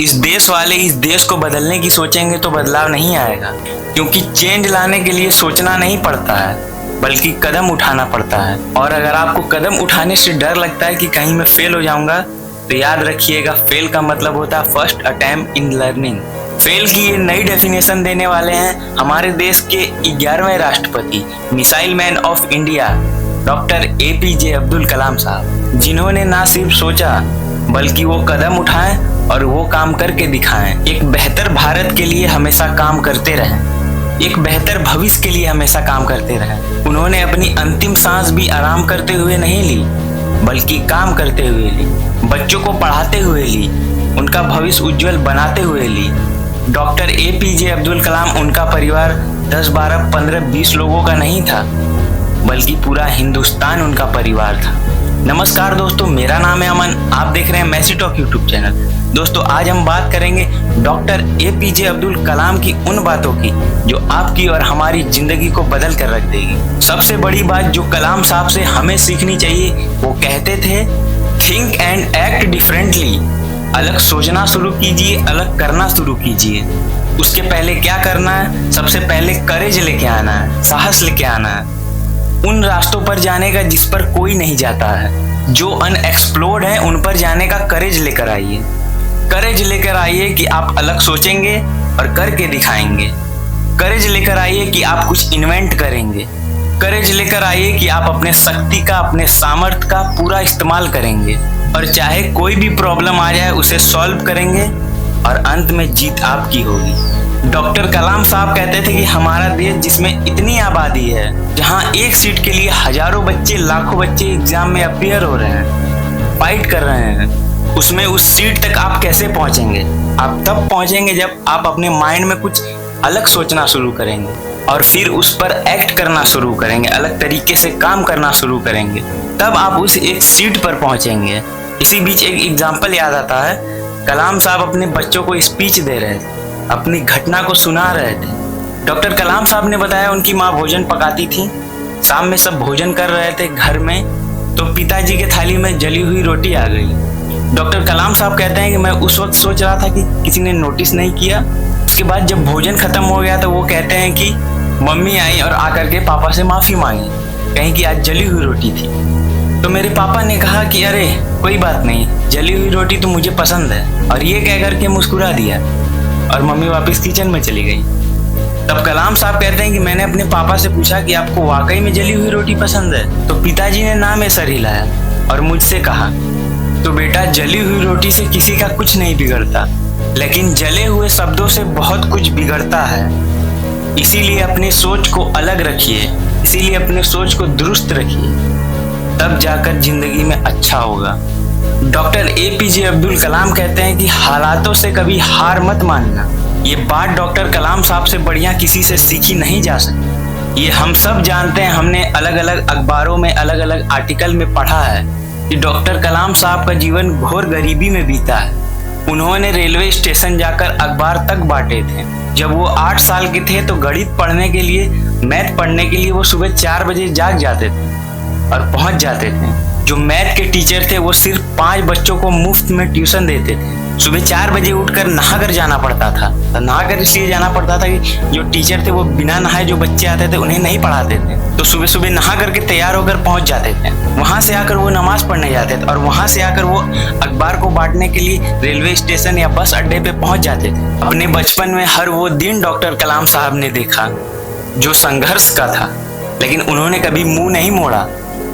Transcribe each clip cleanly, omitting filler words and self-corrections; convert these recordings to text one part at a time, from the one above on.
इस देश वाले इस देश को बदलने की सोचेंगे तो बदलाव नहीं आएगा, क्योंकि चेंज लाने के लिए सोचना नहीं पड़ता है बल्कि कदम उठाना पड़ता है। और अगर आपको कदम उठाने से डर लगता है कि कहीं मैं फेल हो जाऊंगा, तो याद रखिएगा, फेल का मतलब होता है first attempt in learning. Fail की ये नई डेफिनेशन देने वाले हैं हमारे देश के 11वें राष्ट्रपति, missile man of India, doctor APJ Abdul Kalam साहब, जिन्होंने ना सिर्फ सोचा बल्कि वो कदम उठाएं और वो काम करके दिखाएं। एक बेहतर भारत के लिए हमेशा काम करते रहें, एक बेहतर भविष्य के लिए हमेशा काम करते रहें। उन्होंने अपनी अंतिम सांस भी आराम करते हुए नहीं ली बल्कि काम करते हुए ली, बच्चों को पढ़ाते हुए ली, उनका भविष्य उज्जवल बनाते हुए ली। डॉक्टर APJ अब्दुल कलाम, उनका परिवार 10, 12, 15, 20 लोगों का नहीं था बल्कि पूरा हिंदुस्तान उनका परिवार था। नमस्कार दोस्तों, मेरा नाम है अमन, आप देख रहे हैं मैसी टॉक यूट्यूब चैनल। दोस्तों, आज हम बात करेंगे डॉक्टर APJ अब्दुल कलाम की उन बातों की जो आपकी और हमारी जिंदगी को बदल कर रख देगी। सबसे बड़ी बात जो कलाम साहब से हमें सीखनी चाहिए, वो कहते थे, थिंक एंड एक्ट डिफरेंटली। अलग सोचना शुरू कीजिए, अलग करना शुरू कीजिए। उसके पहले क्या करना है? सबसे पहले करेज लेके आना है, साहस लेके आना है, उन रास्तों पर जाने का जिस पर कोई नहीं जाता है, जो अनएक्सप्लोर्ड है, उन पर जाने का करेज लेकर आइए। करेज लेकर आइए कि आप अलग सोचेंगे और करके दिखाएंगे। करेज लेकर आइए कि आप कुछ इन्वेंट करेंगे। करेज लेकर आइए कि आप अपने शक्ति का, अपने सामर्थ्य का पूरा इस्तेमाल करेंगे और चाहे कोई भी प्रॉब्लम आ जाए उसे सॉल्व करेंगे और अंत में जीत आपकी होगी। डॉक्टर कलाम साहब कहते थे कि हमारा देश जिसमें इतनी आबादी है, जहां एक सीट के लिए हजारों बच्चे, लाखों बच्चे एग्जाम में अपीयर हो रहे हैं, फाइट कर रहे हैं, उसमें उस सीट तक आप कैसे पहुंचेंगे? आप तब पहुंचेंगे जब आप अपने माइंड में कुछ अलग सोचना शुरू करेंगे और फिर उस पर एक्ट करना शुरू करेंगे, अलग तरीके से काम करना शुरू करेंगे, तब आप उस एक सीट पर पहुंचेंगे। इसी बीच एक एग्जाम्पल याद आता है, कलाम साहब अपने बच्चों को स्पीच दे रहे थे, अपनी घटना को सुना रहे थे। डॉक्टर कलाम साहब ने बताया उनकी माँ भोजन पकाती थी। शाम में सब भोजन कर रहे थे घर में, तो पिताजी के थाली में जली हुई रोटी आ गई। डॉक्टर कलाम साहब कहते हैं कि मैं उस वक्त सोच रहा था कि किसी ने नोटिस नहीं किया। उसके बाद जब भोजन खत्म हो गया तो वो कहते हैं कि मम्मी आई और आकर के पापा से माफ़ी मांगी, कहीं कि आज जली हुई रोटी थी। तो मेरे पापा ने कहा कि अरे कोई बात नहीं, जली हुई रोटी तो मुझे पसंद है, और ये कह करके मुस्कुरा दिया और मम्मी वापस किचन में चली गई। तब कलाम साहब कहते हैं कि मैंने अपने पापा से पूछा कि आपको वाकई में जली हुई रोटी पसंद है? तो पिताजी ने ना में सर हिलाया और मुझसे कहा, तो बेटा, जली हुई रोटी से किसी का कुछ नहीं बिगड़ता, लेकिन जले हुए शब्दों से बहुत कुछ बिगड़ता है। इसीलिए अपनी सोच को अलग रखिए, इसीलिए अपनी सोच को दुरुस्त रखिए, तब जाकर जिंदगी में अच्छा होगा। डॉक्टर APJ अब्दुल कलाम कहते हैं कि हालातों से कभी हार मत मानना। ये बात डॉक्टर कलाम साहब से बढ़िया किसी से सीखी नहीं जा सकती। ये हम सब जानते हैं, हमने अलग अलग अखबारों में, अलग अलग आर्टिकल में पढ़ा है कि डॉक्टर कलाम साहब का जीवन घोर गरीबी में बीता है। उन्होंने रेलवे स्टेशन जाकर अखबार तक बांटे थे। जब वो 8 साल के थे तो गणित पढ़ने के लिए, मैथ पढ़ने के लिए वो सुबह 4 बजे जाग जाते थे और पहुंच जाते थे। जो मैथ के टीचर थे वो सिर्फ 5 बच्चों को मुफ्त में ट्यूशन देते थे। सुबह 4 बजे उठकर नहाकर जाना पड़ता था। तो नहाकर इसलिए जाना पड़ता था कि जो टीचर थे वो बिना नहाए जो बच्चे आते थे उन्हें नहीं पढ़ाते थे। तो सुबह सुबह नहा करके तैयार होकर पहुंच जाते थे। वहां से आकर वो नमाज पढ़ने जाते थे और वहां से आकर वो अखबार को बांटने के लिए रेलवे स्टेशन या बस अड्डे पे पहुंच जाते थे। अपने बचपन में हर वो दिन डॉक्टर कलाम साहब ने देखा जो संघर्ष का था, लेकिन उन्होंने कभी मुंह नहीं मोड़ा।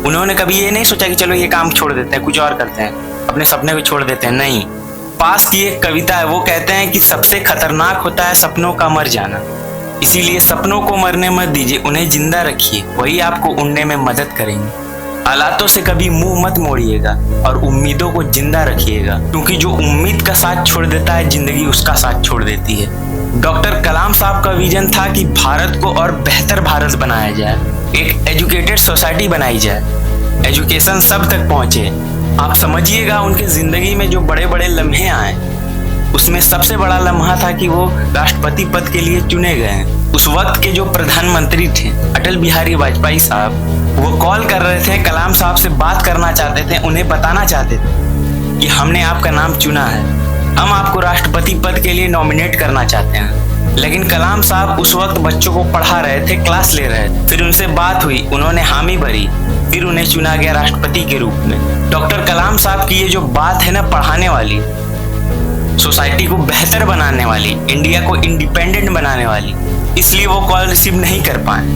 उन्होंने कभी ये नहीं सोचा कि चलो ये काम छोड़ देते हैं, कुछ और करते हैं, अपने सपने को छोड़ देते हैं। नहीं, पास की एक कविता है, वो कहते हैं कि सबसे खतरनाक होता है सपनों का मर जाना। इसीलिए सपनों को मरने मत दीजिए, उन्हें जिंदा रखिए, वही आपको उड़ने में मदद करेंगे। हालातों से कभी मुंह मत मोड़िएगा और उम्मीदों को जिंदा रखिएगा, क्योंकि जो उम्मीद का साथ छोड़ देता है, जिंदगी उसका साथ छोड़ देती है। डॉक्टर कलाम साहब का विजन था कि भारत को और बेहतर भारत बनाया जाए, एक एजुकेटेड सोसाइटी बनाई जाए, एजुकेशन सब तक पहुंचे। आप समझिएगा उनके जिंदगी में जो बड़े बड़े लम्हे आए, उसमें सबसे बड़ा लम्हा था कि वो राष्ट्रपति पद के लिए चुने गए। उस वक्त के जो प्रधानमंत्री थे अटल बिहारी वाजपेयी साहब, वो कॉल कर रहे थे, कलाम साहब से बात करना चाहते थे, उन्हें बताना चाहते थे कि हमने आपका नाम चुना है। हम आपको राष्ट्रपति पद के लिए नॉमिनेट करना चाहते हैं। लेकिन कलाम साहब उस वक्त बच्चों को पढ़ा रहे थे, क्लास ले रहे थे। फिर उनसे बात हुई, उन्होंने हामी भरी, फिर उन्हें चुना गया राष्ट्रपति के रूप में। डॉक्टर कलाम साहब की ये जो बात है ना, पढ़ाने वाली, सोसाइटी को बेहतर बनाने वाली, इंडिया को इंडिपेंडेंट बनाने वाली, इसलिए वो कॉल रिसीव नहीं कर पाए।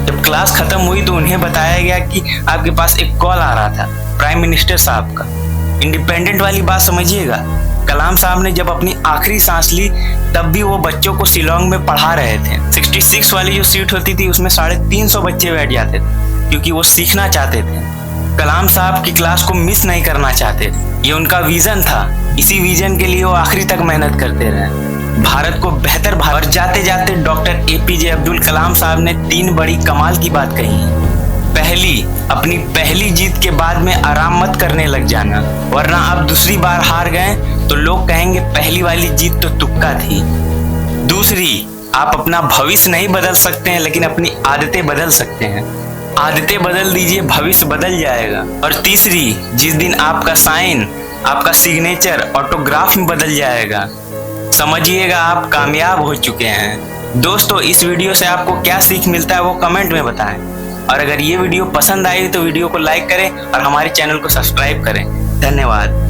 जब क्लास खत्म हुई तो उन्हें बताया गया कि आपके पास एक कॉल आ रहा था प्राइम मिनिस्टर साहब का। इंडिपेंडेंट वाली बात समझिएगा। कलाम साहब ने जब अपनी आखिरी सांस ली तब भी वो बच्चों को शिलोंग में पढ़ा रहे थे। 66 वाली जो सीट होती थी उसमें 350 बच्चे बैठ जाते थे, क्योंकि वो सीखना चाहते थे। कलाम साहब की क्लास को मिस नहीं करना चाहते थे, ये उनका विजन था। इसी विजन के लिए वो आखिरी तक मेहनत करते रहे, भारत को बेहतर और जाते जाते डॉक्टर APJ अब्दुल कलाम साहब ने 3 बड़ी कमाल की बात कही है। पहली, अपनी पहली जीत के बाद में आराम मत करने लग जाना, वरना आप दूसरी बार हार गए तो लोग कहेंगे पहली वाली जीत तो तुक्का थी। दूसरी, आप अपना भविष्य नहीं बदल सकते हैं, लेकिन अपनी आदतें बदल सकते हैं। आदतें बदल दीजिए, भविष्य बदल जाएगा। और तीसरी, जिस दिन आपका साइन, आपका सिग्नेचर ऑटोग्राफ में बदल जाएगा, समझिएगा आप कामयाब हो चुके हैं। दोस्तों, इस वीडियो से आपको क्या सीख मिलता है वो कमेंट में बताएं। और अगर ये वीडियो पसंद आई तो वीडियो को लाइक करें और हमारे चैनल को सब्सक्राइब करें। धन्यवाद।